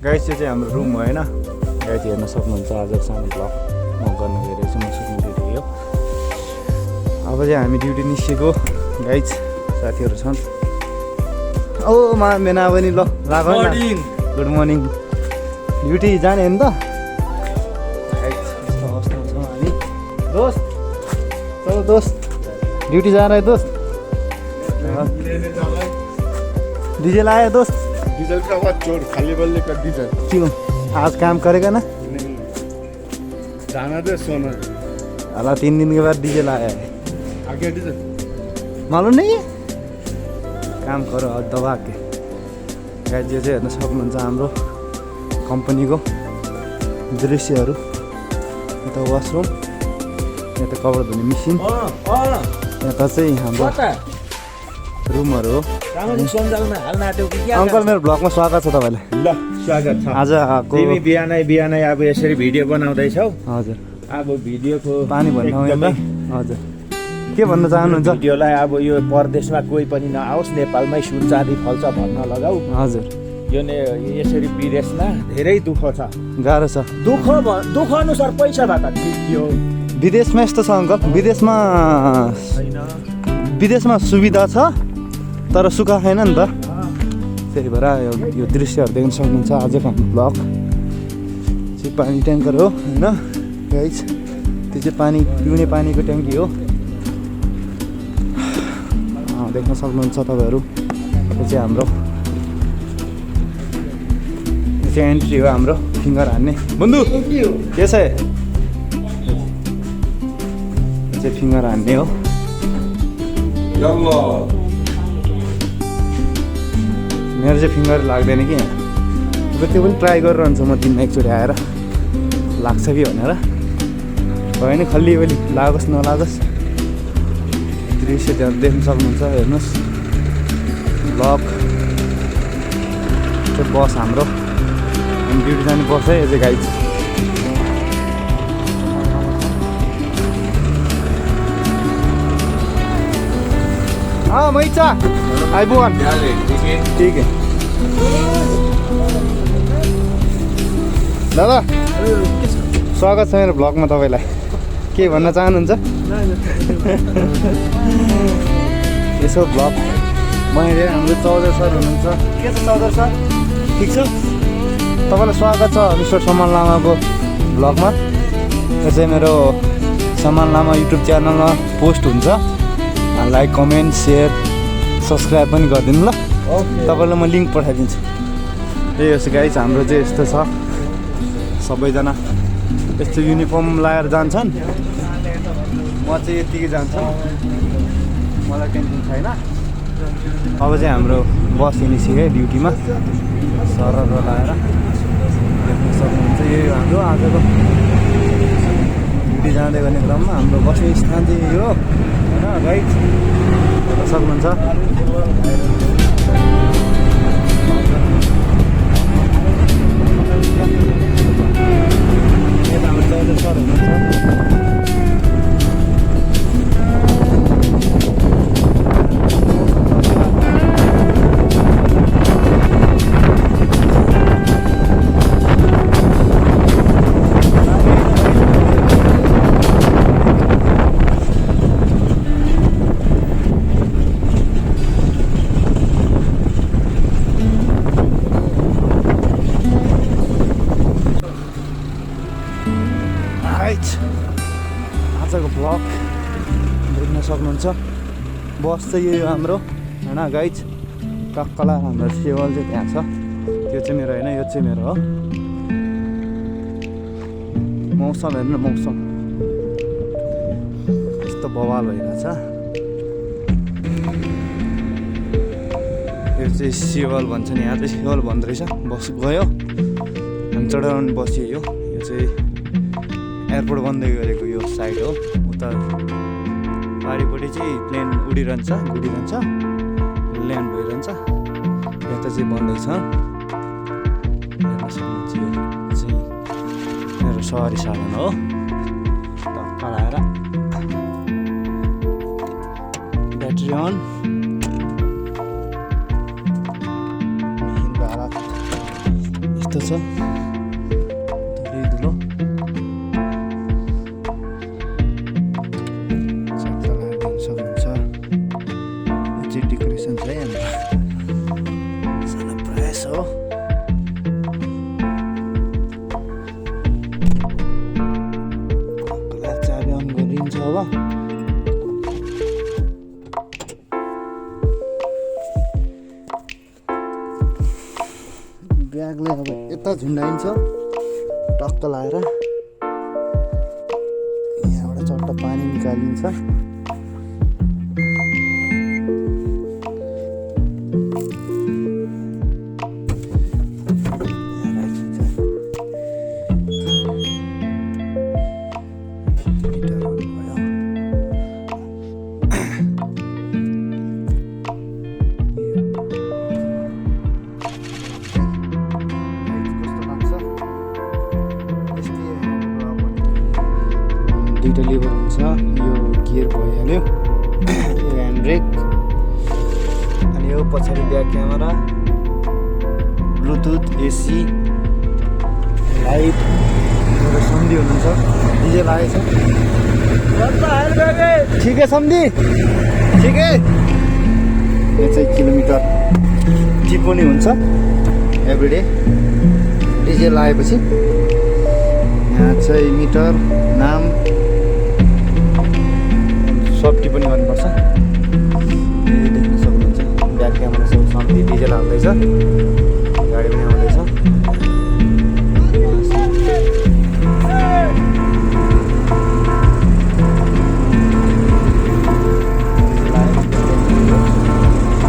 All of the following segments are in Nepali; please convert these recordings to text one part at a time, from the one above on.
गाइस यो चाहिँ हाम्रो रुम हो हैन गाइस हेर्न सक्नुहुन्छ आज सानो ब्लग म गर्न गइरहेको छु म सुत्नु गइरहेको अब चाहिँ हामी ड्युटी निस्केको गाइस साथीहरू छन् ओ मा मेना पनि ल लाग गुड मर्निङ ड्युटी जाने हो नि त गाइस यस्तो अवस्थामा छौँ हामी दोस्त चलो दोस्त ड्युटी जा रहा है दोस्त डीजे लाया दोस्त डीजल का आवाज चोर खाली बल्ले का डीजल क्यों आज काम करेगा ना जाना दे सोना अला 3 दिन के बाद डीजे लाया है आगे डीजल मालूम नहीं है काम करो और दबा के गाइस यो चाहिँ हेर्न सक्नुहुन्छ हाम्रो कम्पनीको दृश्यहरू यता वासरुम यता कपडा धुने मेसिन यता चाहिँ हाम्रो रुमहरू हो अङ्कल मेरो ब्लगमा स्वागत छ तपाईँलाई ल स्वागत छ आज आएको तिमी बिहानै अब यसरी भिडियो बनाउँदैछौ हजुर अब भिडियोको पानी भन्न एकदमै हजुर के भन्न चाहनुहुन्छ भिडियोलाई अब यो परदेशमा कोही पनि नआओस् नेपालमै सुन चाँदी फल्छ भन्न लगाऊ हजुर यो यसरी विदेशमा धेरै दुःख छ गाह्रो छ दुःख अनुसार पैसा भए त ठिक थियो विदेशमा यस्तो छ अङ्कल विदेशमा सुविधा छ तर सुख छैन नि त त्यही भएर यो दृश्यहरू देख्न सक्नुहुन्छ आजको हाम्रो ब्लग चाहिँ पानी ट्याङ्कर हो होइन गाइस त्यो चाहिँ पानी पिउने पानीको ट्याङ्की हो देख्न सक्नुहुन्छ तपाईँहरू यो चाहिँ हाम्रो यो चाहिँ एन्ट्री हो हाम्रो फिङ्गर हान्ने बन्धु के छ यो चाहिँ फिङ्गर हान्ने हो मेरो चाहिँ फिङ्गर लाग्दैन कि यहाँ अब त्यो पनि ट्राई गरिरहन्छु म दिनमा एकचोटि आएर लाग्छ कि भनेर भएन खल्ली अलि लागोस् नलागोस् दृश्य त्यहाँ देख्न सक्नुहुन्छ हेर्नुहोस् ब्लक त्यो बस हाम्रो हामी ड्युटी जाने बस है यो चाहिँ गाइड मैचा आइपुगन ठिक है दादा स्वागत छ मेरो ब्लगमा तपाईँलाई के भन्न चाहनुहुन्छ यसो ब्लग मैले हाम्रो चौधरी सर हुनुहुन्छ के छ चौधरी सर ठिक छ तपाईँलाई स्वागत छ मिस्टर समान लामाको ब्लगमा यो चाहिँ मेरो समान लामा युट्युब च्यानलमा पोस्ट हुन्छ लाइक कमेन्ट सेयर सब्सक्राइब पनि गरिदिनु ल तपाईँलाई म लिङ्क पठाइदिन्छु त्यही हो गाइस हाम्रो चाहिँ यस्तो छ सबैजना यस्तो युनिफर्म लगाएर जान्छन् म चाहिँ यत्तिकै जान्छु मलाई टेन्सन छैन अब चाहिँ हाम्रो बस निस्क्यो ड्युटीमा सरर लगाएर देख्न सक्नुहुन्छ यही हाम्रो आजको ड्युटी जाँदै गर्ने क्रममा हाम्रो बस्ने स्थान चाहिँ यही हो होइन गाइड हेर्न सक्नुहुन्छ यता हाम्रो चौधरी सर हुनुहुन्छ आजको ब्लग देख्न सक्नुहुन्छ बस चाहिँ यो हाम्रो होइन गाइज टक्कला हाम्रो सेवल चाहिँ त्यहाँ छ त्यो चाहिँ मेरो होइन यो चाहिँ मेरो हो मौसम हेर्नु मौसम यस्तो बवाल भइरहेछ यो चाहिँ सेवल भन्छ नि यहाँ चाहिँ सेवल भन्दो रहेछ बस गयो हामी चढाउने बसियो यो चाहिँ एयरपोर्ट बन्दै गरेको यो साइड हो उता पारिपट्टि चाहिँ प्लेन उडिरहन्छ घुडिरहन्छ ल्यान्ड भइरहन्छ यता चाहिँ बन्दैछ हेर्न सक्नुहुन्छ यो चाहिँ मेरो सहरी साधन हो धक्का लगाएर ब्याट्री अन मिहिनको हालत यस्तो छ धुलै धुलो चक्का लगाइदिनु सक्नुहुन्छ यो चाहिँ डेकोरेसन छ है हाम्रो सानो प्रयास हो चाबी अन गरिन्छ अब ब्यागले अब यता झुन्डाइन्छ टक्क लाएर यहाँबाट चट्ट पानी निकालिन्छ यहाँ राखिन्छ मिटरहरू भयो दुईटा लेभर हुन्छ यो गियर भइहाल्यो यो ह्यान्ड ब्रेक अनि यो पछाडि back camera Bluetooth AC light मेरो सम्धी हुनुहुन्छ डिजे लागेछ ठिकै सम्धी ठिकै यो चाहिँ किलोमिटर टिप्पणी हुन्छ एभ्रिडे डिजे लगाएपछि यहाँ चाहिँ मिटर नाम सब टिप्पणी गर्नुपर्छ देख्न सक्नुहुन्छ ब्याक क्यामेरा सब सम्धी डिजेल हाल्दैछ गाडी पनि आउँदैछ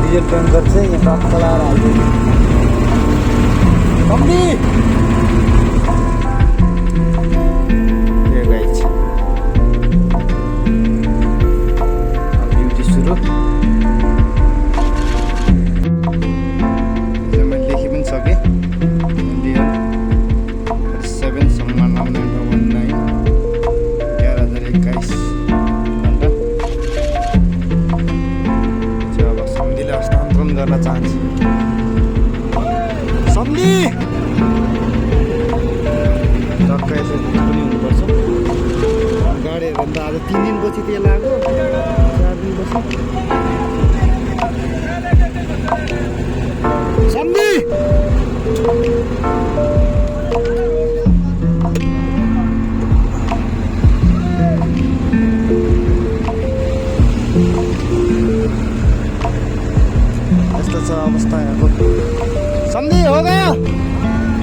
डिजेल ट्याङ्कर चाहिँ यहाँ टक्क लगाएर हाल्दैछ सम्धी मैले लेखि पनि सकेँ 7सम्म लाउनु 11,021 घन्टा चाहिँ अब सम्धीले हस्तान्तरण गर्न चाहन्छु सम्धी टक्क यसो पनि हुनुपर्छ गाडीहरू त आज 3 दिनपछि त्यो लाग्यो 4 दिनपछि सम्धी यस्तो छ अवस्था यहाँको सम्धी हो गया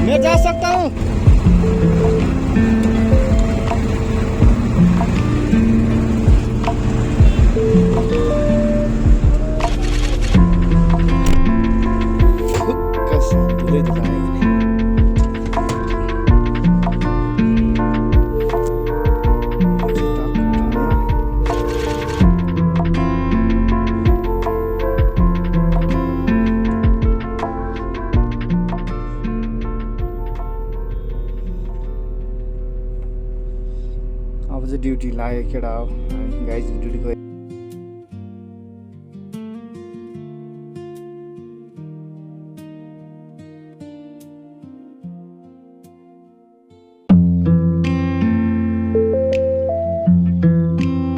मैं जा सकता हूँ अब चाहिँ ड्युटी लाग्यो केटा हो गाइज ड्युटी गयो